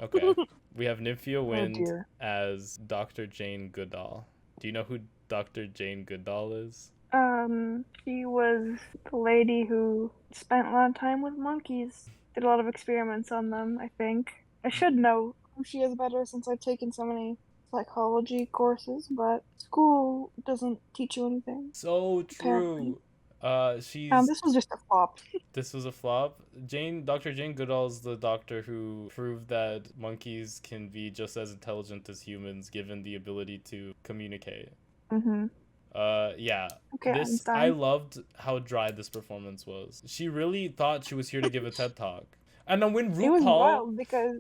Okay. We have Nymphia Oh Wind dear. as Dr. Jane Goodall. Do you know who Dr. Jane Goodall is? She was the lady who spent a lot of time with monkeys. Did a lot of experiments on them, I think. I should know who she is better since I've taken so many psychology courses, but school doesn't teach you anything, So apparently. true. She's This was just a flop. This was a flop. Dr. Jane Goodall is the doctor who proved that monkeys can be just as intelligent as humans given the ability to communicate. Mm-hmm. Yeah. Okay, I Einstein. loved how dry this performance was. She really thought she was here to give a TED talk. And then when It was wild because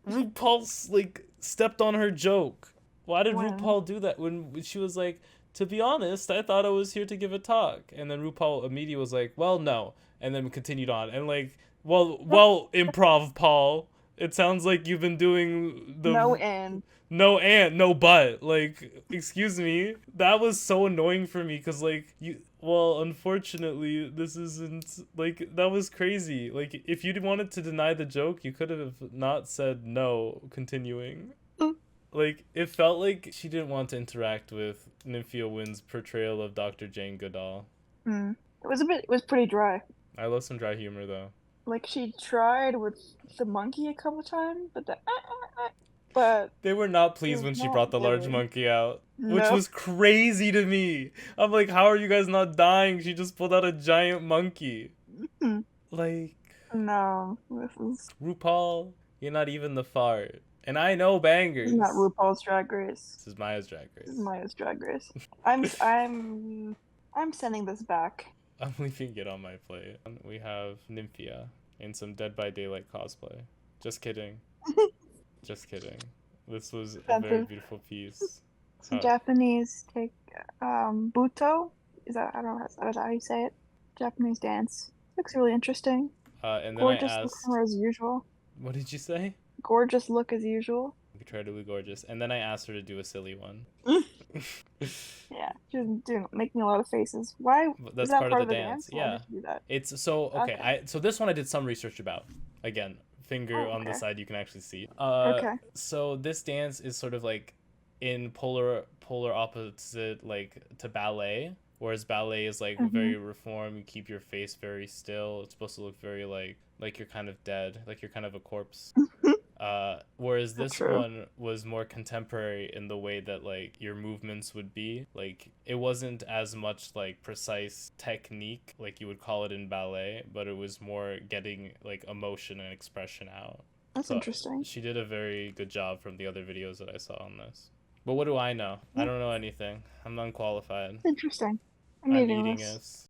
RuPaul's like stepped on her joke. Why did when RuPaul do that when she was like, to be honest, I thought I was here to give a talk, and then RuPaul immediately was like, well, no, and then continued on and like, well, improv, Paul. It sounds like you've been doing no the and no and no but like excuse me, that was so annoying for me because like you well unfortunately this isn't like that was crazy. Like if you wanted to deny the joke you could have not said no continuing. Like it felt like she didn't want to interact with Nymphia Wynn's portrayal of Dr. Jane Goodall. mm, it was pretty dry. I love some dry humor though. Like she tried with the monkey a couple times, but They were not it pleased was when she not brought the large good. monkey out, which No, was crazy to me. I'm like, how are you guys not dying? She just pulled out a giant monkey. Like, no, this RuPaul, you're not even the fart. And I know is not bangers. RuPaul's Drag Race. This is Maya's Drag This is Race. Maya's Drag Race. I'm s- I'm sending this back. I'm leaving it on my plate. We have Nymphia in some Dead by Daylight cosplay. Just kidding. Just kidding. This was a very Expensive. beautiful piece. Some Japanese take buto. Is that I don't know is that how you say it? Japanese dance. Looks really interesting. And then I Gorgeous look from asked, her as usual. what did you say? Gorgeous look as usual. Incredibly gorgeous. And then I asked her to do a silly one. Yeah, she's doing making a lot of faces. Why is That's that part of part the of the dance. dance? Why Yeah. did she do that? It's so okay. Okay. I so this one I did some research about. Again, finger Oh, on the okay. side you can actually see. Okay. So this dance is sort of like in polar opposite like to ballet, whereas ballet is like Mm-hmm. very reform. You keep your face very still. It's supposed to look very like you're kind of dead, like you're kind of a corpse. Whereas Not this true. one was more contemporary in the way that like your movements would be. Like it wasn't as much like precise technique like you would call it in ballet, but it was more getting like emotion and expression out. That's So interesting. she did a very good job from the other videos that I saw on this. But what do I know? I Yeah, don't know anything. I'm unqualified. it's interesting. I'm I'm reading eating this. this.